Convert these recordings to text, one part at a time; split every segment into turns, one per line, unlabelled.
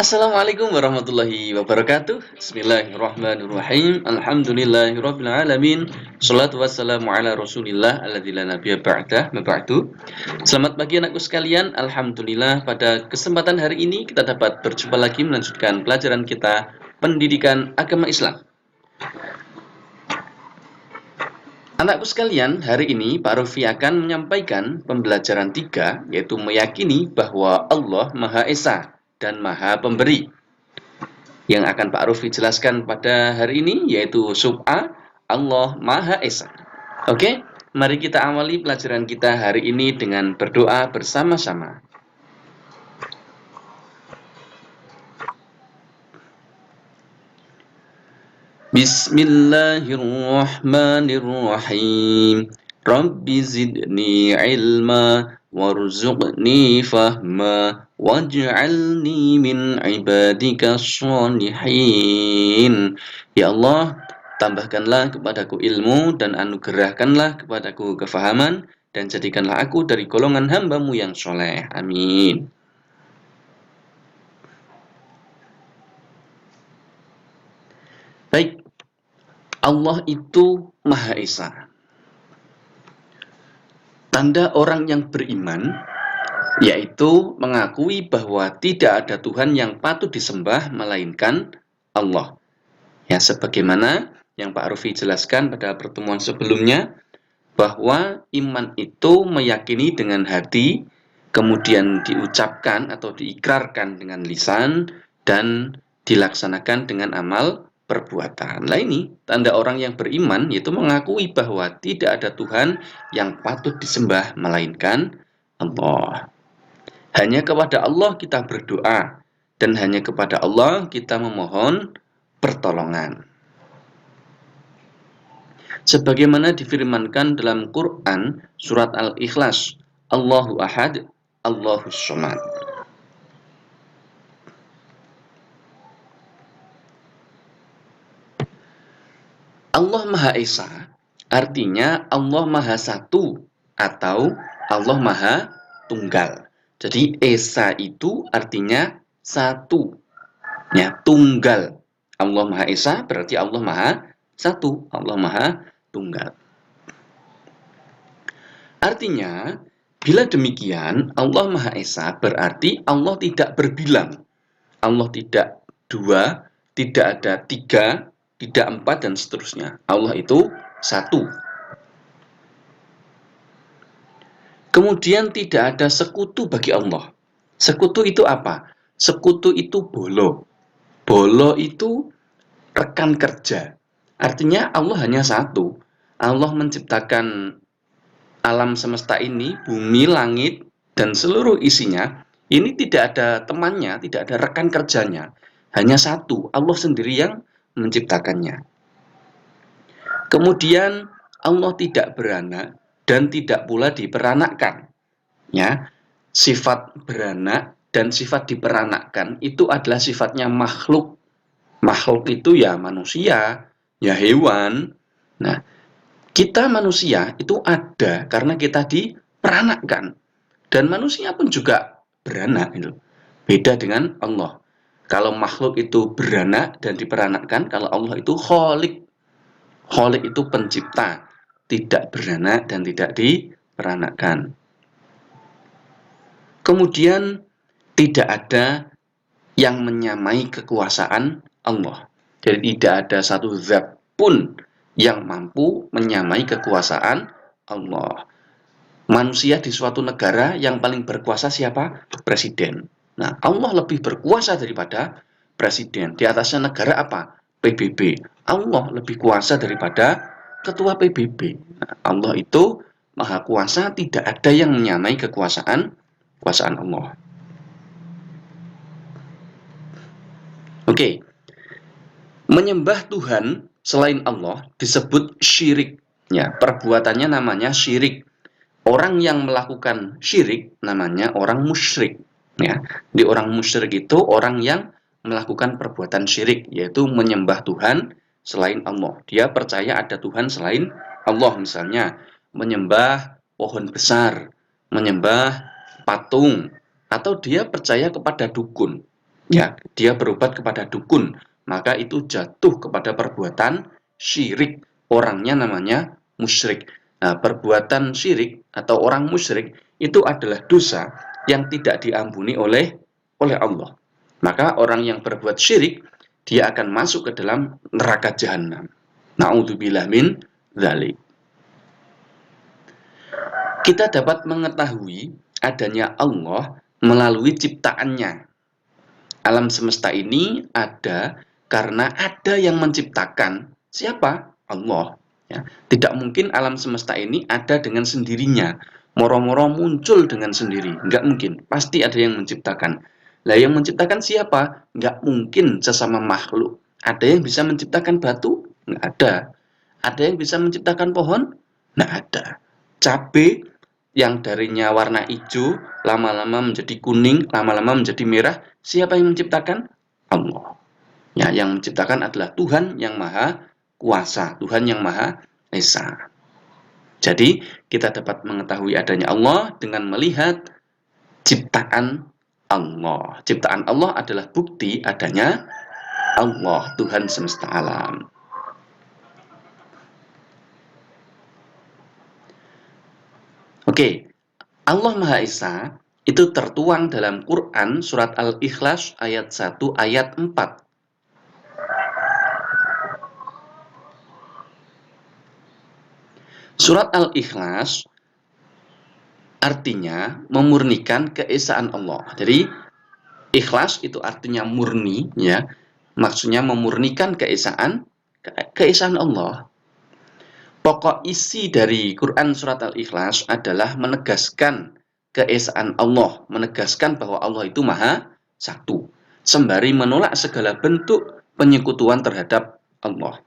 Assalamualaikum warahmatullahi wabarakatuh. Bismillahirrahmanirrahim. Alhamdulillahirabbil alamin. Shalatu wassalamu ala Rasulillah alladzi la nabiyya ba'dah. Ba'du. Selamat pagi anakku sekalian. Alhamdulillah pada kesempatan hari ini kita dapat berjumpa lagi melanjutkan pelajaran kita pendidikan agama Islam. Anakku sekalian, hari ini Pak Rofi akan menyampaikan pembelajaran 3, yaitu meyakini bahwa Allah Maha Esa dan Maha Pemberi. Yang akan Pak Rofi jelaskan pada hari ini yaitu sub'a Allah Maha Esa. Oke, mari kita awali pelajaran kita hari ini dengan berdoa bersama-sama. Bismillahirrahmanirrahim. Rabbi zidni ilma warzuqni fahma waj'alni min ibadika sholihin. Ya Allah, tambahkanlah kepadaku ilmu dan anugerahkanlah kepadaku kefahaman dan jadikanlah aku dari golongan hamba-Mu yang soleh. Amin. Baik, Allah itu Maha Esa. Tanda orang yang beriman yaitu mengakui bahwa tidak ada Tuhan yang patut disembah melainkan Allah. Ya, sebagaimana yang Pak Rufi jelaskan pada pertemuan sebelumnya, bahwa iman itu meyakini dengan hati, kemudian diucapkan atau diikrarkan dengan lisan, dan dilaksanakan dengan amal perbuatan. Nah, ini tanda orang yang beriman, yaitu mengakui bahwa tidak ada Tuhan yang patut disembah melainkan Allah. Hanya kepada Allah kita berdoa, dan hanya kepada Allah kita memohon pertolongan. Sebagaimana difirmankan dalam Quran surat Al-Ikhlas, Allahu Ahad, Allahus Somad. Allah Maha Esa artinya Allah Maha Satu atau Allah Maha Tunggal. Jadi Esa itu artinya satu, ya, tunggal. Allah Maha Esa berarti Allah Maha Satu, Allah Maha Tunggal. Artinya, bila demikian Allah Maha Esa berarti Allah tidak berbilang. Allah tidak dua, tidak ada tiga, tidak empat, dan seterusnya. Allah itu satu. Kemudian tidak ada sekutu bagi Allah. Sekutu itu apa? Sekutu itu bolo. Bolo itu rekan kerja. Artinya Allah hanya satu. Allah menciptakan alam semesta ini, bumi, langit, dan seluruh isinya. Ini tidak ada temannya, tidak ada rekan kerjanya. Hanya satu, Allah sendiri yang menciptakannya. Kemudian Allah tidak beranak dan tidak pula diperanakkan. Ya, sifat beranak dan sifat diperanakkan itu adalah sifatnya makhluk. Makhluk itu ya manusia, ya hewan. Nah, kita manusia itu ada karena kita diperanakkan. Dan manusia pun juga beranak gitu. Beda dengan Allah. Kalau makhluk itu beranak dan diperanakkan, kalau Allah itu kholik. Kholik itu pencipta, tidak beranak dan tidak diperanakkan. Kemudian tidak ada yang menyamai kekuasaan Allah. Jadi tidak ada satu zat pun yang mampu menyamai kekuasaan Allah. Manusia di suatu negara yang paling berkuasa siapa? Presiden. Nah, Allah lebih berkuasa daripada presiden. Di atasnya negara apa? PBB. Allah lebih kuasa daripada ketua PBB. Nah, Allah itu maha kuasa, tidak ada yang menyamai kekuasaan Allah. Oke. Menyembah Tuhan selain Allah disebut syirik. Ya, perbuatannya namanya syirik. Orang yang melakukan syirik namanya orang musyrik. Ya, di orang musyrik itu orang yang melakukan perbuatan syirik, yaitu menyembah Tuhan selain Allah. Dia percaya ada Tuhan selain Allah, misalnya menyembah pohon besar, menyembah patung, atau dia percaya kepada dukun. Ya, dia berobat kepada dukun, maka itu jatuh kepada perbuatan syirik. Orangnya namanya musyrik. Nah, perbuatan syirik atau orang musyrik itu adalah dosa yang tidak diampuni oleh Allah. Maka orang yang berbuat syirik, dia akan masuk ke dalam neraka jahanam. Na'udzubillah min dzalik. Kita dapat mengetahui adanya Allah melalui ciptaannya. Alam semesta ini ada karena ada yang menciptakan. Siapa? Allah. Ya. Tidak mungkin alam semesta ini ada dengan sendirinya. Moro-moro muncul dengan sendiri. Nggak mungkin. Pasti ada yang menciptakan. Lah yang menciptakan siapa? Nggak mungkin sesama makhluk. Ada yang bisa menciptakan batu? Nggak ada. Ada yang bisa menciptakan pohon? Nggak ada. Cabai yang darinya warna hijau, lama-lama menjadi kuning, lama-lama menjadi merah. Siapa yang menciptakan? Allah. Ya, yang menciptakan adalah Tuhan yang Maha Kuasa, Tuhan yang Maha Esa. Jadi, kita dapat mengetahui adanya Allah dengan melihat ciptaan Allah. Ciptaan Allah adalah bukti adanya Allah, Tuhan semesta alam. Oke, Allah Maha Esa itu tertuang dalam Quran surat Al-Ikhlas ayat 1 ayat 4. Surat Al-Ikhlas artinya memurnikan keesaan Allah. Jadi ikhlas itu artinya murni, ya. Maksudnya memurnikan keesaan Allah. Pokok isi dari Quran surat Al-Ikhlas adalah menegaskan keesaan Allah, menegaskan bahwa Allah itu Maha Satu, sembari menolak segala bentuk penyekutuan terhadap Allah.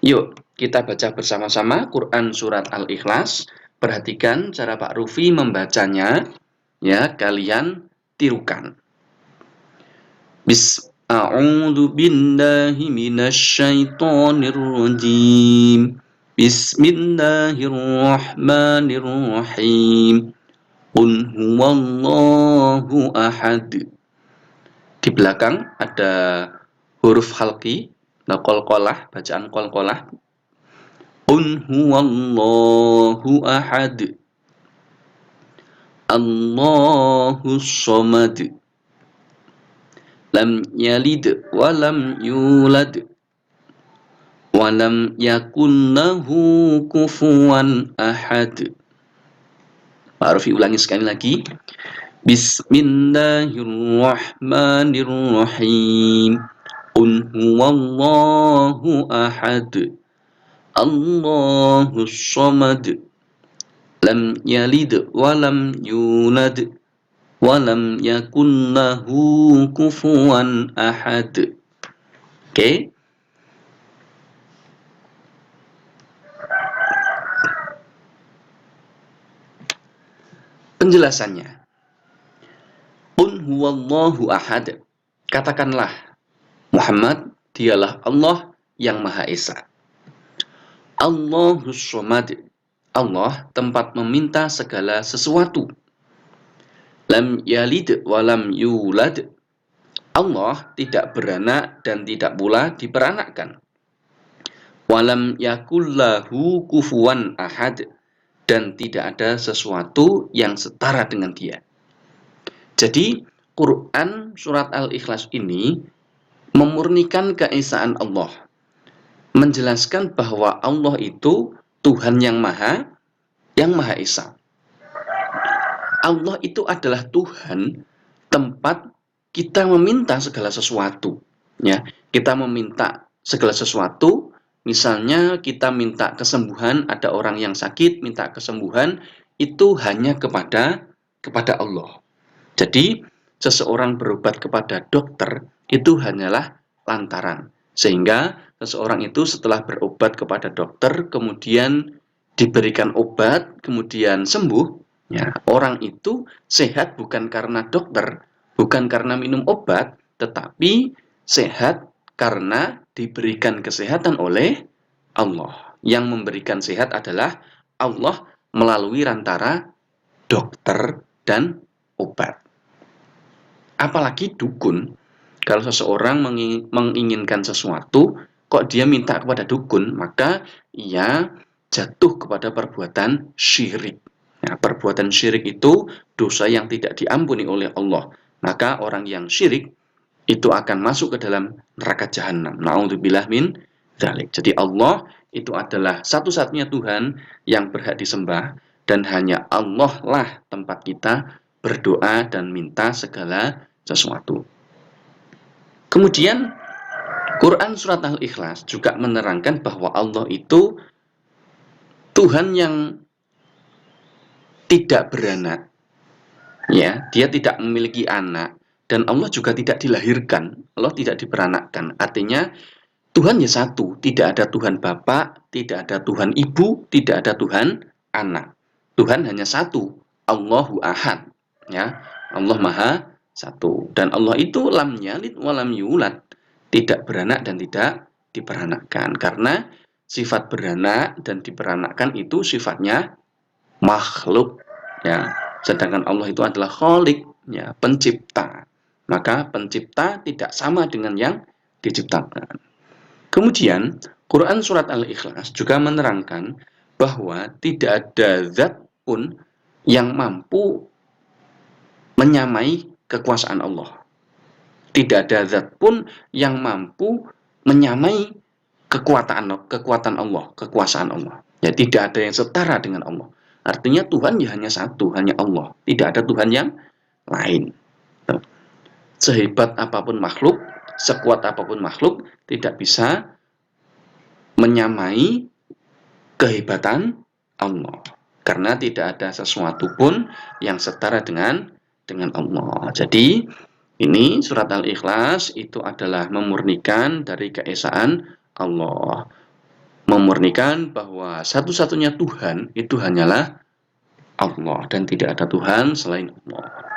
Yuk, kita baca bersama-sama Quran surat Al-Ikhlas. Perhatikan cara Pak Rufi membacanya, ya, kalian tirukan. A'udzu billahi minasyaitonir rajim. Bismillahirrahmanirrahim. Qul huwallahu ahad. Di belakang ada huruf khalqi, qalqalah, bacaan qalqalah. Qul huwallahu ahad. Allahus samad. Lam yalid wa lam yulad wa lam yakun lahu kufuwan ahad. Pak Rufi ulangi sekali lagi. Bismillahirrahmanirrahim. Qul huwallahu ahad. Allahus samad. Lam yalid wa lam yulad wa lam yakun lahu kufuwan ahad. Oke. Penjelasannya. Qul huwallahu ahad. Katakanlah, Muhammad, dialah Allah yang Maha Esa. Allahus samad. Allah tempat meminta segala sesuatu. Lam yalid wa lam yulad. Allah tidak beranak dan tidak pula diperanakkan. Walam yakullahu kufuwan ahad. Dan tidak ada sesuatu yang setara dengan dia. Jadi, Quran surat Al-Ikhlas ini memurnikan keesaan Allah. Menjelaskan bahwa Allah itu Tuhan yang Maha Esa. Allah itu adalah Tuhan tempat kita meminta segala sesuatu. Ya, kita meminta segala sesuatu. Misalnya kita minta kesembuhan, ada orang yang sakit, minta kesembuhan, itu hanya kepada Allah. Jadi, seseorang berobat kepada dokter, itu hanyalah lantaran. Sehingga seseorang itu setelah berobat kepada dokter, kemudian diberikan obat, kemudian sembuh, ya, orang itu sehat bukan karena dokter, bukan karena minum obat, tetapi sehat karena diberikan kesehatan oleh Allah. Yang memberikan sehat adalah Allah melalui rantara dokter dan obat. Apalagi dukun. Kalau seseorang menginginkan sesuatu, kok dia minta kepada dukun, maka ia jatuh kepada perbuatan syirik. Nah, perbuatan syirik itu dosa yang tidak diampuni oleh Allah. Maka orang yang syirik itu akan masuk ke dalam neraka jahanam. Na'udzubillah min dzalik. Jadi Allah itu adalah satu-satunya Tuhan yang berhak disembah, dan hanya Allah lah tempat kita berdoa dan minta segala sesuatu. Kemudian Quran surat Al-Ikhlas juga menerangkan bahwa Allah itu Tuhan yang tidak beranak. Ya, dia tidak memiliki anak, dan Allah juga tidak dilahirkan. Allah tidak diperanakkan. Artinya Tuhan ya satu, tidak ada Tuhan Bapak, tidak ada Tuhan Ibu, tidak ada Tuhan Anak. Tuhan hanya satu, Allahu Ahad. Ya, Allah Maha Satu. Dan Allah itu lam yalid wa lam yulad, tidak beranak dan tidak diperanakkan. Karena sifat beranak dan diperanakkan itu sifatnya makhluk. Ya, sedangkan Allah itu adalah Khalik, ya, pencipta. Maka pencipta tidak sama dengan yang diciptakan. Kemudian, Quran surat Al-Ikhlas juga menerangkan bahwa tidak ada zat pun yang mampu menyamai kekuasaan Allah. Tidak ada zat pun yang mampu menyamai kekuatan Allah, kekuasaan Allah. Ya, tidak ada yang setara dengan Allah. Artinya Tuhan ya hanya satu, hanya Allah. Tidak ada Tuhan yang lain. Sehebat apapun makhluk, sekuat apapun makhluk, tidak bisa menyamai kehebatan Allah, karena tidak ada sesuatu pun yang setara dengan Allah. Jadi ini surat Al-Ikhlas itu adalah memurnikan dari keesaan Allah, memurnikan bahwa satu-satunya Tuhan itu hanyalah Allah dan tidak ada Tuhan selain Allah.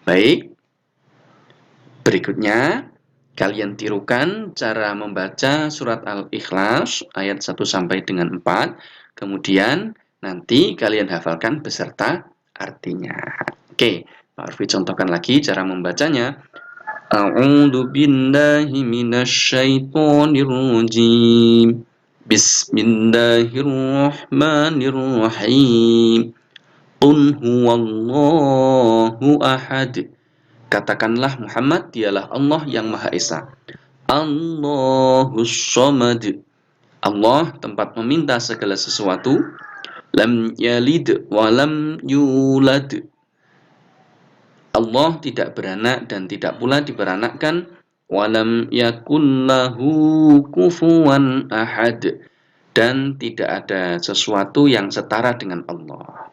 Baik, berikutnya kalian tirukan cara membaca surat Al-Ikhlas ayat 1 sampai dengan 4. Kemudian nanti kalian hafalkan beserta artinya. Oke, Pak Arfi contohkan lagi cara membacanya. A'udzu billahi minasyaitonir rajim. Bismillahirrahmanirrahim. Qul huwallahu ahad. Katakanlah Muhammad, dialah Allah yang Maha Esa. Allahus Samad. Allah tempat meminta segala sesuatu. Lam yalid wa lam yulad. Allah tidak beranak dan tidak pula diperanakkan. Walam yakullahu kufuwan ahad. Dan tidak ada sesuatu yang setara dengan Allah.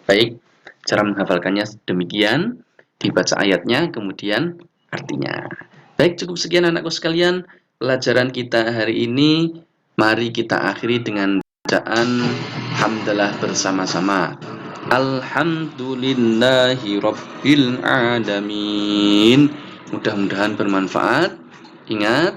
Baik, cara menghafalkannya demikian. Dibaca ayatnya, kemudian artinya. Baik, cukup sekian anakku sekalian pelajaran kita hari ini. Mari kita akhiri dengan bacaan hamdalah bersama-sama. Alhamdulillahi Rabbil Alamin. Mudah-mudahan bermanfaat. Ingat,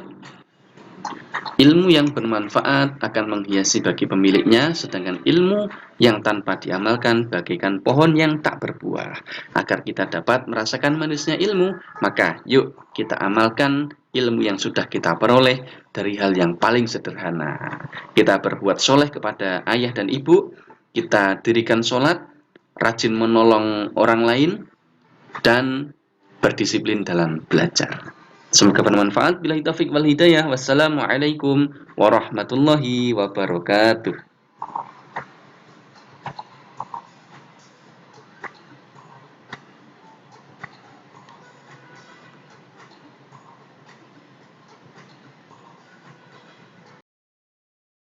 ilmu yang bermanfaat akan menghiasi bagi pemiliknya, sedangkan ilmu yang tanpa diamalkan bagaikan pohon yang tak berbuah. Agar kita dapat merasakan manisnya ilmu, maka yuk kita amalkan ilmu yang sudah kita peroleh dari hal yang paling sederhana. Kita berbuat soleh kepada ayah dan ibu, kita dirikan sholat, rajin menolong orang lain, dan berdisiplin dalam belajar. Semoga bermanfaat. Billahi taufiq wal hidayah. Wassalamualaikum warahmatullahi wabarakatuh.